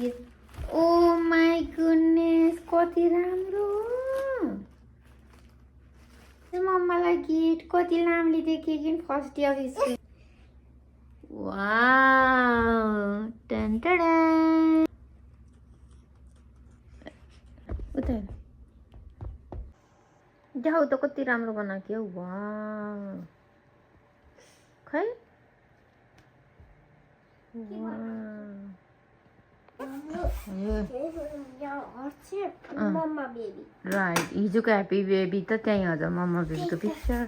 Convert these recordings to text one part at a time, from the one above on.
Oh my goodness कति राम्रो मम्मालाई gift कति राम्ररी देखेँ first day of school wow टन टन उता देखाउ त कति राम्रो बनाएको हौ वाउ खै राइट हिजोको ह्याप्पी बेबी त त्यहीँ हजुर मम्मा बेबीको पिक्चर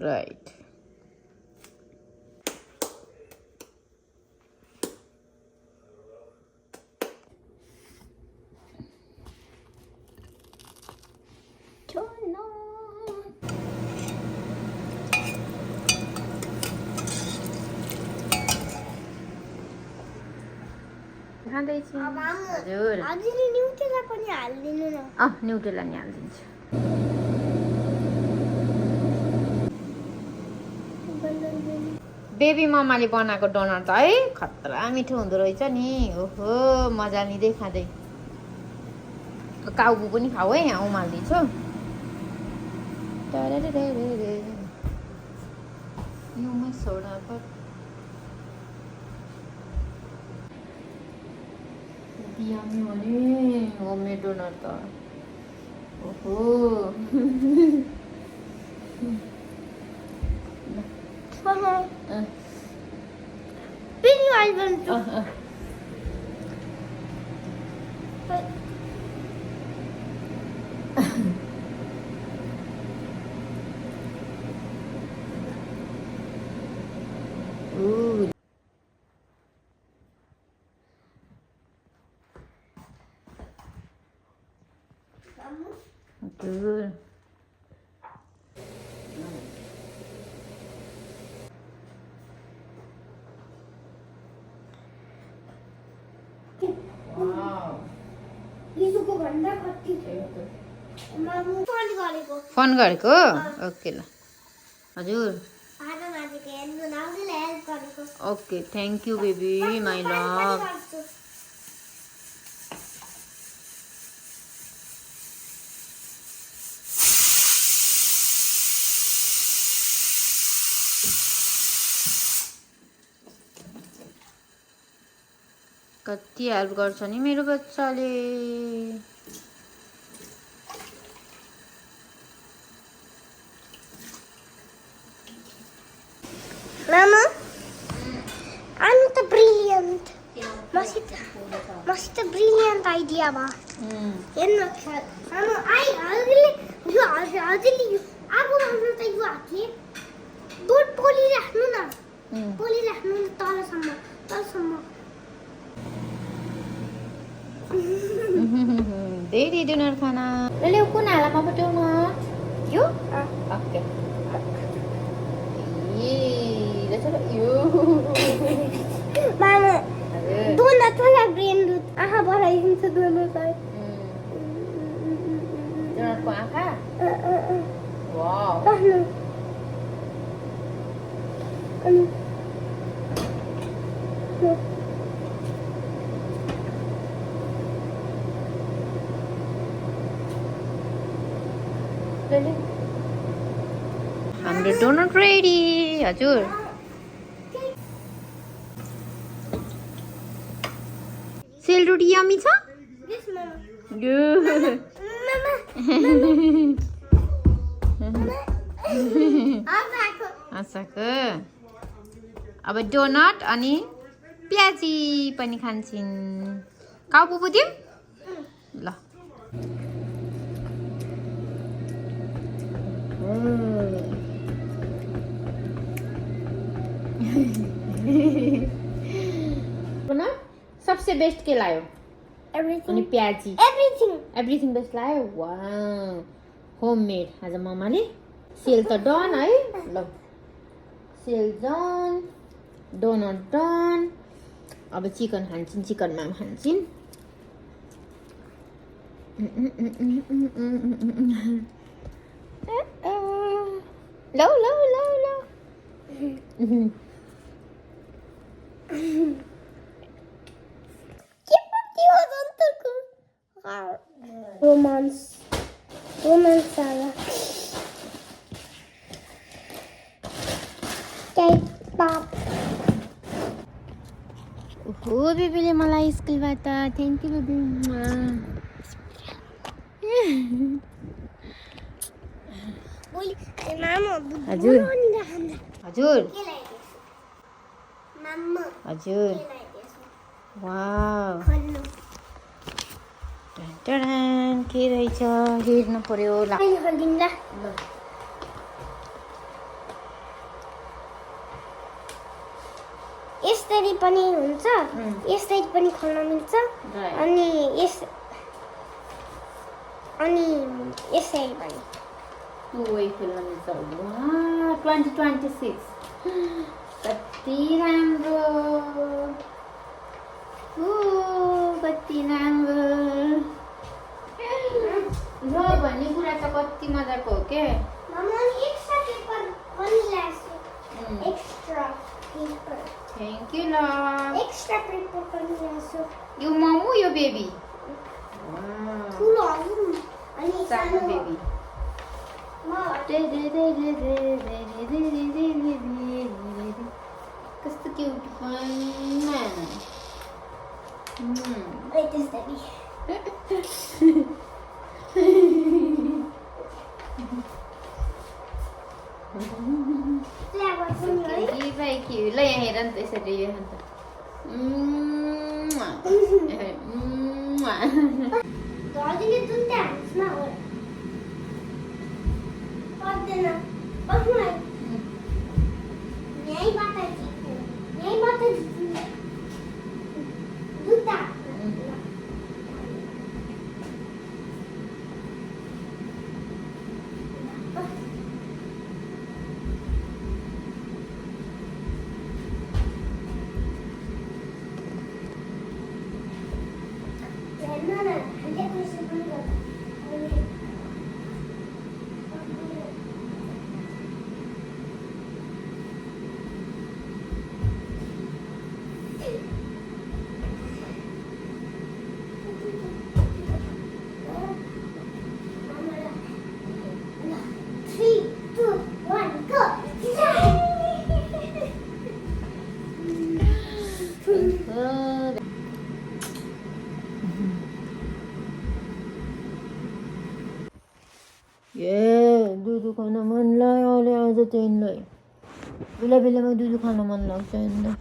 राइट खाँदैछु हजुर न्युटेला पनि हालिदिनु न न्युटेला नि हालिदिन्छु बेबी मम्माले बनाएको डोनट त है खतरा मिठो हुँदो रहेछ नि ओहो मजा लिँदै खाँदै काउबु पनि खाऊ है यहाँ उमाल्दिन्छु युमा सोडा यम्मी भने होममेड डोनट त ओहो Good. Wow. फोन गरेको ओके ल हजुर okay thank you baby my love कति हेल्प गर्छ नि मेरो बच्चाले Mama, I'm the brilliant. Must a brilliant idea, ma. Mama, I ugly. You Don't poly rahnuna. Poly rahnuna tala sama. धेरै dinner खाना ले कुन हालामा पट्याउनु यो okay Mama, donut wala brain root. Aha, barayin sa donut ay. Donut ko aha? Wow. Ano? हाम्रो doughnut ready हजुर सेलरोटी yummy छ Yes, mama. आसाको अब doughnut अनि प्याजी पनि खान्छन् काउ पुपु दिउँ ल सबसे बेस्ट के लायो अनि प्याजी एभ्रिथिङ बेस्ट लायो वाउ होममेड आज मम्माले सेल त डन है ल सेल डन डोनट डन अब चिकन खान्छन् चिकनमा खान्छन् लौ लौ लौ लौ के पत्ती हो जन्तुको रोमान्स साला K-pop ओहो बेबीले मलाई स्कुलबाट थ्याङ्क यू बेबी हजुर हजुर हजुर वाउ टन के रहेछ हेर्नु पर्यो ल यसरी पनि हुन्छ यसरी पनि खोल्न मिल्छ अनि यसरी पनि दुवै खोल्न मिल्छ 2026 कति राम्रो कति राम्रो र भन्ने कुरा त कति मजाको हो के एक्स्ट्रा पेपर पनि ल्याछु एक्स्ट्रा पेपर थ्याङ्क यू ल एक्स्ट्रा पेपर पनि ल्याछु यो मामु यो बेबी ठुलो अनि सानो बेबी कस्तो क्युट ल यहाँ हेर नि त यसरी यो अन्त दाजुले दुईटा हान्समा हो पर्दैन बस्नु यहीँबाट जित्नु दुईटा दुधु खान मन लाग्यो अहिले आज तिमीलाई बेला बेलामा दुधु खान मन लाग्छ होइन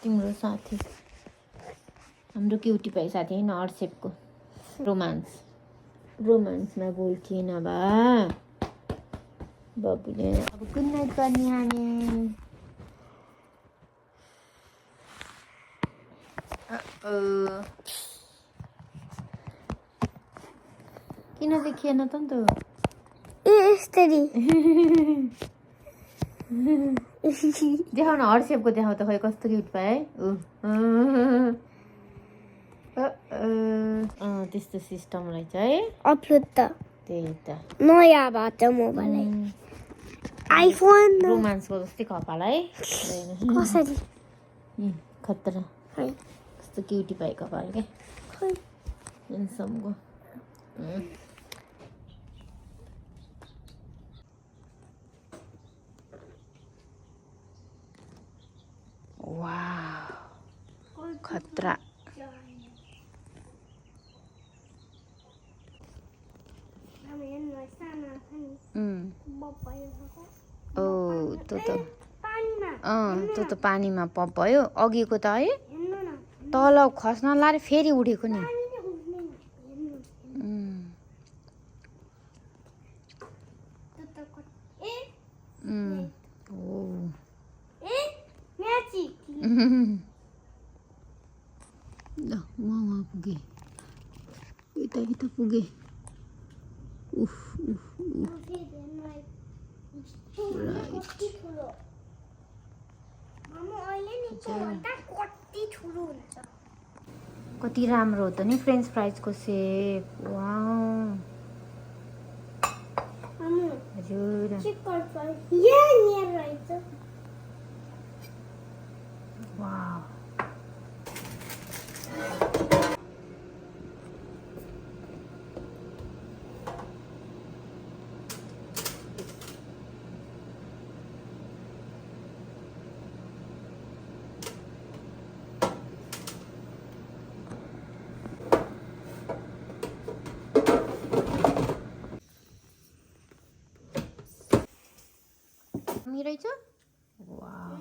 तिम्रो साथी हाम्रो क्युटी पाई साथी होइन हर्सेपको रोमान्समा बोल्थेन बा बाबुले अब गुड नाइट गर्ने हामी किन देखिएन त नि त यसरी देखाउन हर्सेपको देखाउ त खै कस्तो क्युट पाए त्यस्तो सिस्टम रहेछ है अपलोड त त्यही त नयाँ भएको मोबाइल आइफोन रोमान्सको जस्तै कपाल है कसरी खतरा कस्तो क्युटी पाए कपाल के इन्समको वाह खतरा त्यो त पानीमा पप भयो अघिको त है तल खस्न लाएर फेरि उठेको नि ल म वहाँ पुगेँ यता पुगेँ उफ कति राम्रो हो त नि फ्रेन्च फ्राइजको सेप वाउ यहाँ रहेछ वाउ रहेछ वाउ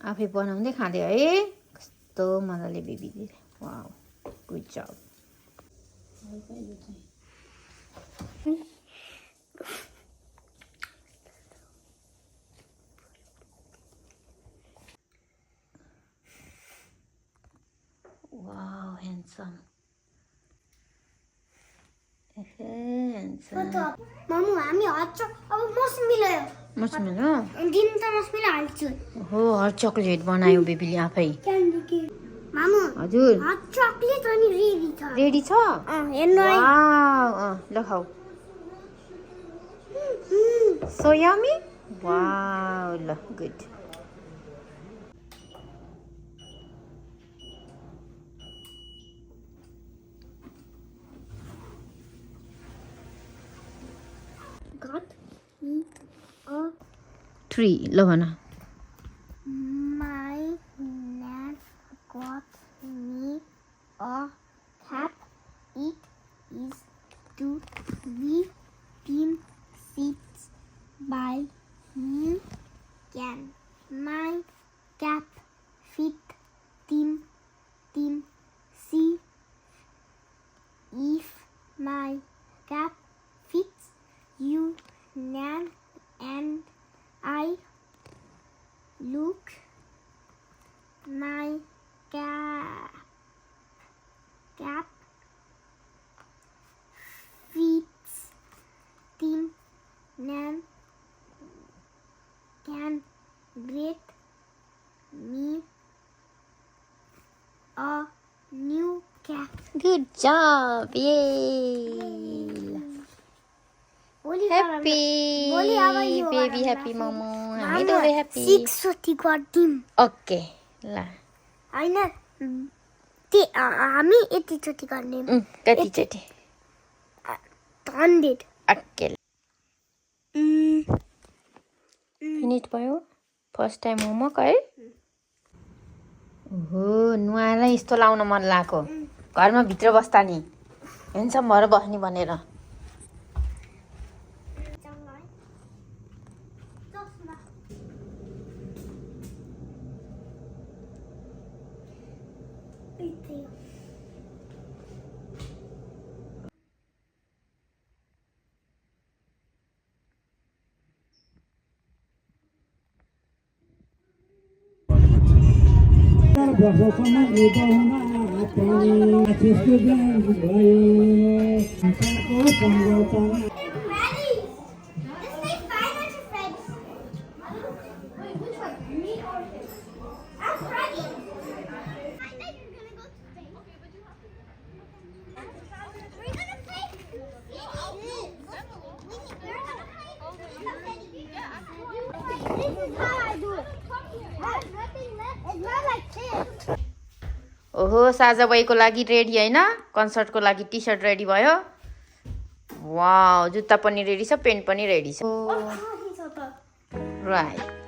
आफै बनाउँदै खाँदै है कस्तो मजाले बेबीले वाउ गुड जब वाउ ह्यान्डसम मामु हामी हट अब मौसम मिलायो मसमिलो दिन त मसमिलो हाल्छु हो हट चक्लेट बनायो बेबीले आफै मामु हजुर हट चक्लेट अनि रेडी छ रेडी छ हेर्नु है वाउ ल खाऊ सो यम्मी वाउ ल गुड got me a 3 ल भन my nan got me a cap. It is to be 10 seats by me. Can my cap fit 10 see if my cap fits you, Nan, and I look my cap fits Tim Nan can get me a new cap. Good जब ये happy baby happy momo हामी दुवै happy 6 जति गर्दिम okay ल हैन हामी यतिचोटि गर्ने कतिचोटि 100 ओके फिनिट भयो फर्स्ट टाइम होमवर्क है ओहो नुहाएर यस्तो लाउन मन लागेको घरमा भित्र बस्दा नि ह्यान्डसम भएर बस्ने भनेर वर्षसम्म उदाउन आत्माले त्यसको ज्ञान भयो संसारको सम्झौतामा ओहो साझा बैको लागि रेडी हैन कन्सर्टको लागि टी सर्ट रेडी भयो वाउ जुत्ता पनि रेडी छ पेन्ट पनि रेडी छ राइट